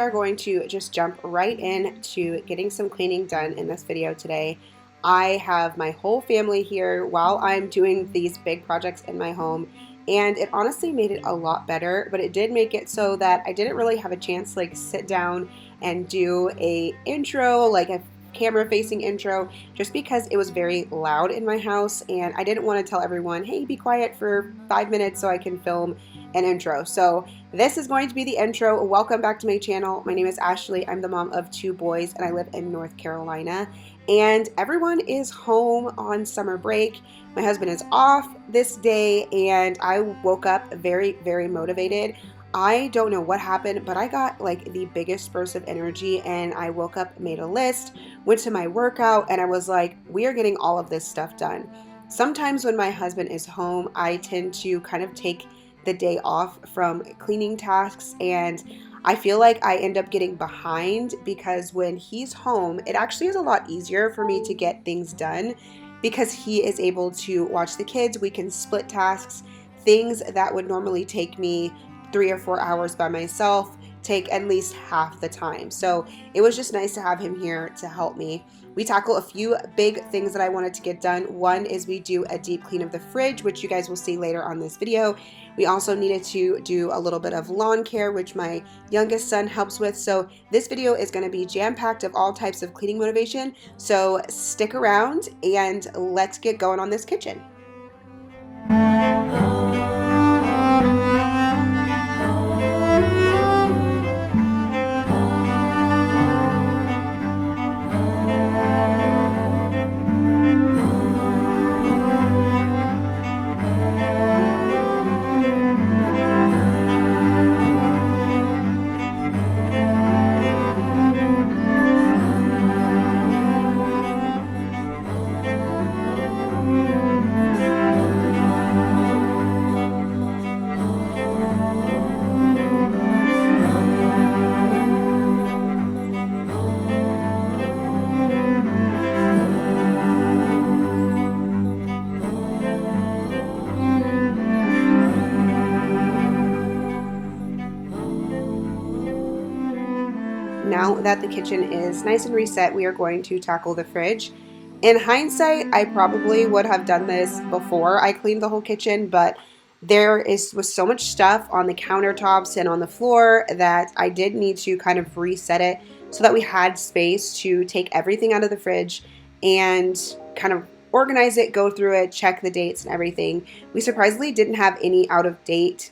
are going to just jump right into getting some cleaning done in this video today. I have my whole family here while I'm doing these big projects in my home, and it honestly made it a lot better, but it did make it so that I didn't really have a chance to sit down and do a intro, like a camera facing intro, just because it was very loud in my house and I didn't want to tell everyone, hey, be quiet for 5 minutes so I can film an intro. So this is going to be the intro. Welcome back to my channel. My name is Ashley. I'm the mom of 2 boys and I live in North Carolina, and everyone is home on summer break. My husband is off this day and I woke up very, very motivated. I don't know what happened, but I got the biggest burst of energy and I woke up, made a list, went to my workout, and I was like, we are getting all of this stuff done. Sometimes when my husband is home, I tend to kind of take the day off from cleaning tasks, and I feel like I end up getting behind because when he's home, it actually is a lot easier for me to get things done because he is able to watch the kids. We can split tasks. Things that would normally take me 3 or 4 hours by myself take at least half the time. So it was just nice to have him here to help me. We tackle a few big things that I wanted to get done. One is we do a deep clean of the fridge, which you guys will see later on this video. We also needed to do a little bit of lawn care, which my youngest son helps with. So this video is going to be jam-packed of all types of cleaning motivation. So stick around and let's get going on this kitchen. Now that the kitchen is nice and reset, we are going to tackle the fridge. In hindsight, I probably would have done this before I cleaned the whole kitchen, but was so much stuff on the countertops and on the floor that I did need to kind of reset it so that we had space to take everything out of the fridge and kind of organize it, go through it, check the dates and everything. We surprisingly didn't have any out of date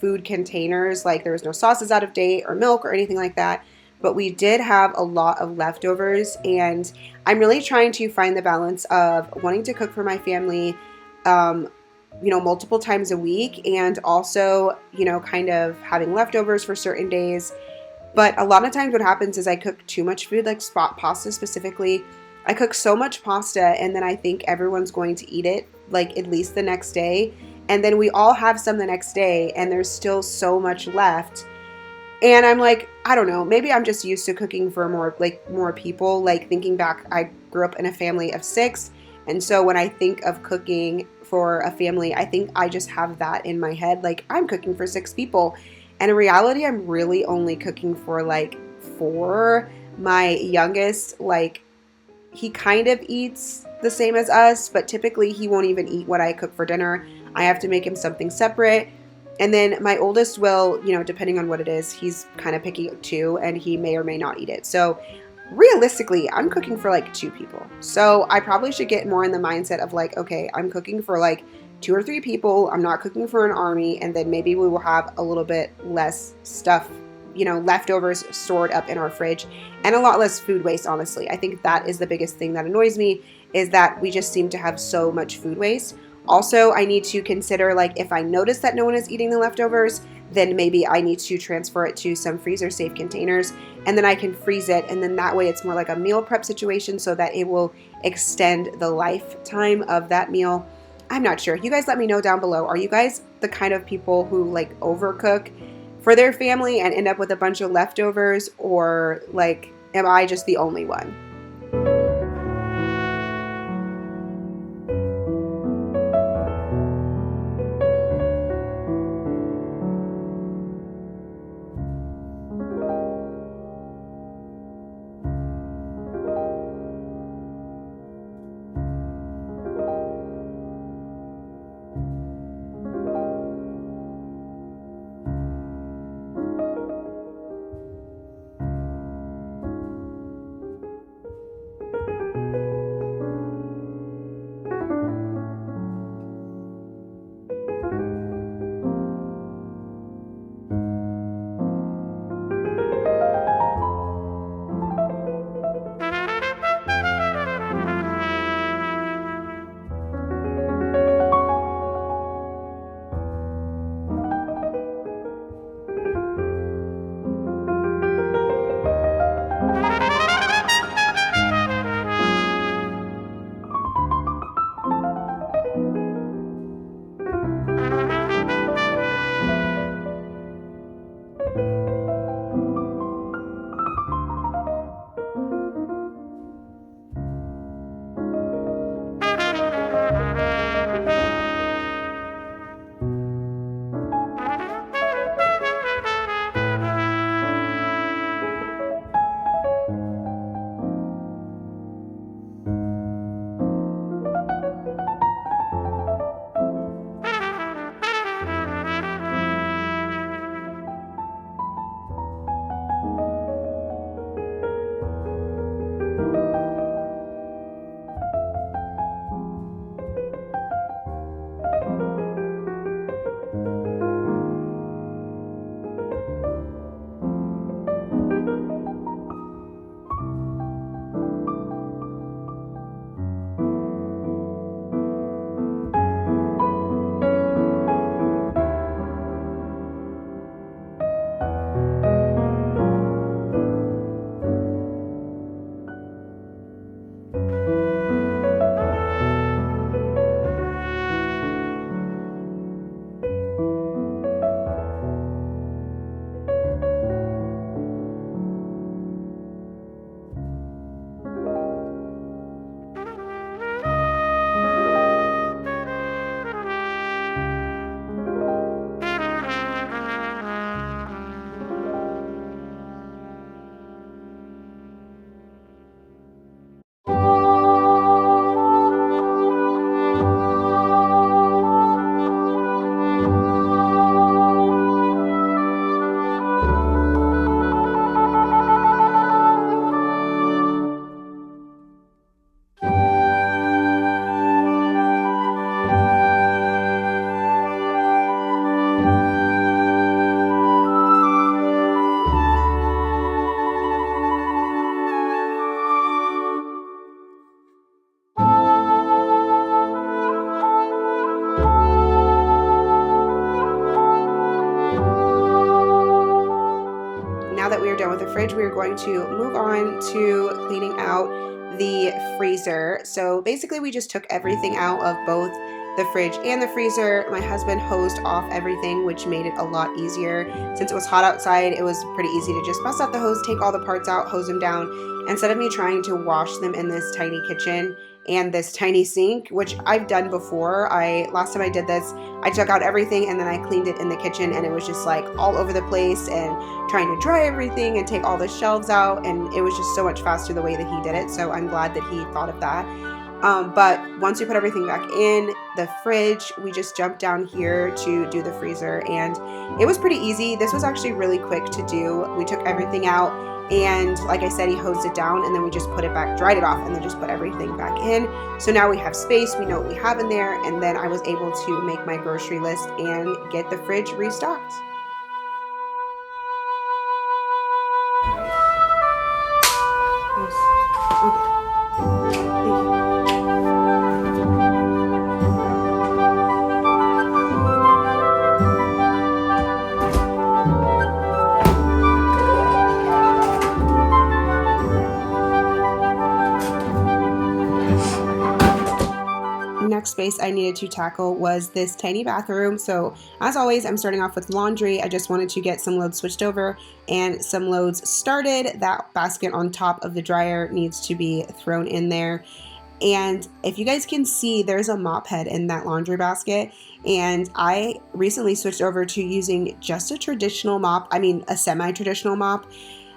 food containers, there was no sauces out of date or milk or anything like that. But we did have a lot of leftovers, and I'm really trying to find the balance of wanting to cook for my family, multiple times a week, and also, kind of having leftovers for certain days. But a lot of times what happens is I cook too much food, like spot pasta specifically. I cook so much pasta, and then I think everyone's going to eat it, at least the next day. And then we all have some the next day, and there's still so much left. And I'm like, I don't know, maybe I'm just used to cooking for more people. Thinking back, I grew up in a family of 6. And so when I think of cooking for a family, I think I just have that in my head. I'm cooking for 6 people. And in reality, I'm really only cooking for 4. My youngest, he kind of eats the same as us, but typically he won't even eat what I cook for dinner. I have to make him something separate. And then my oldest will, depending on what it is, he's kind of picky too, and he may or may not eat it. So realistically, I'm cooking for 2 people. So I probably should get more in the mindset of okay, I'm cooking for 2 or 3 people. I'm not cooking for an army. And then maybe we will have a little bit less stuff, leftovers stored up in our fridge, and a lot less food waste, honestly. I think that is the biggest thing that annoys me, is that we just seem to have so much food waste. Also, I need to consider, if I notice that no one is eating the leftovers, then maybe I need to transfer it to some freezer safe containers, and then I can freeze it, and then that way it's more like a meal prep situation so that it will extend the lifetime of that meal. I'm not sure. You guys let me know down below. Are you guys the kind of people who overcook for their family and end up with a bunch of leftovers, or am I just the only one? with the fridge, we are going to move on to cleaning out the freezer. So basically we just took everything out of both the fridge and the freezer. My husband hosed off everything, which made it a lot easier. Since it was hot outside, it was pretty easy to just bust out the hose, take all the parts out, hose them down, instead of me trying to wash them in this tiny kitchen and this tiny sink, which I've done before. Last time I did this, I took out everything and then I cleaned it in the kitchen, and it was just like all over the place and trying to dry everything and take all the shelves out, and it was just so much faster the way that he did it. So I'm glad that he thought of that. But once we put everything back in the fridge, we just jumped down here to do the freezer, and it was pretty easy. This was actually really quick to do. We took everything out, and like I said, he hosed it down, and then we just put it back, dried it off, and then just put everything back in. So now we have space, we know what we have in there, and then I was able to make my grocery list and get the fridge restocked. Next space I needed to tackle was this tiny bathroom. So as always, I'm starting off with laundry. I just wanted to get some loads switched over and some loads started. That basket on top of the dryer needs to be thrown in there. And if you guys can see, there's a mop head in that laundry basket. And I recently switched over to using just a traditional mop. I mean, a semi-traditional mop.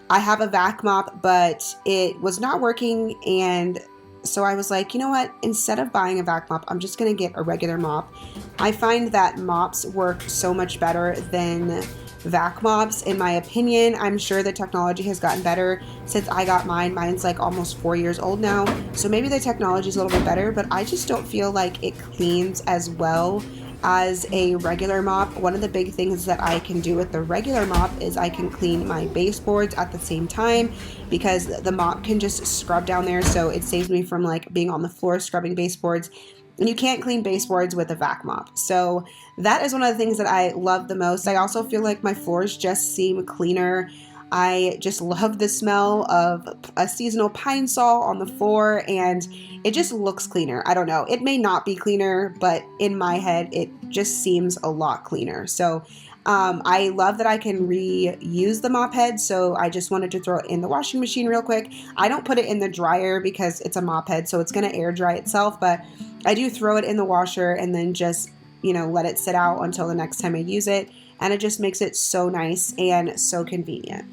I have a vac mop, but it was not working, and so I was like, you know what, instead of buying a vac mop, I'm just going to get a regular mop. I find that mops work so much better than vac mops, in my opinion. I'm sure the technology has gotten better since I got mine. Mine's like almost 4 years old now, so maybe the technology is a little bit better, but I just don't feel like it cleans as well as a regular mop. One of the big things that I can do with the regular mop is I can clean my baseboards at the same time, because the mop can just scrub down there, so it saves me from like being on the floor scrubbing baseboards. And you can't clean baseboards with a vac mop. So that is one of the things that I love the most. I also feel like my floors just seem cleaner. I just love the smell of a seasonal pine sol on the floor, and it just looks cleaner. I don't know. It may not be cleaner, but in my head, it just seems a lot cleaner. So I love that I can reuse the mop head, so I just wanted to throw it in the washing machine real quick. I don't put it in the dryer because it's a mop head, so it's going to air dry itself, but I do throw it in the washer and then just, let it sit out until the next time I use it, and it just makes it so nice and so convenient.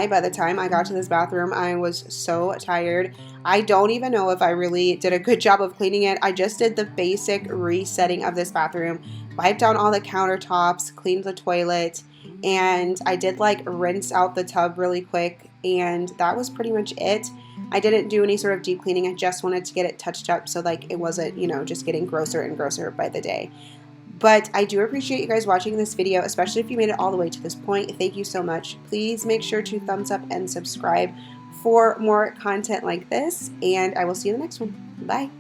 lie, by the time I got to this bathroom, I was so tired. I don't even know if I really did a good job of cleaning it. I just did the basic resetting of this bathroom, wiped down all the countertops, cleaned the toilet, and I did like rinse out the tub really quick, and that was pretty much it. I didn't do any sort of deep cleaning. I just wanted to get it touched up so like it wasn't, just getting grosser and grosser by the day. But I do appreciate you guys watching this video, especially if you made it all the way to this point. Thank you so much. Please make sure to thumbs up and subscribe for more content like this, and I will see you in the next one. Bye.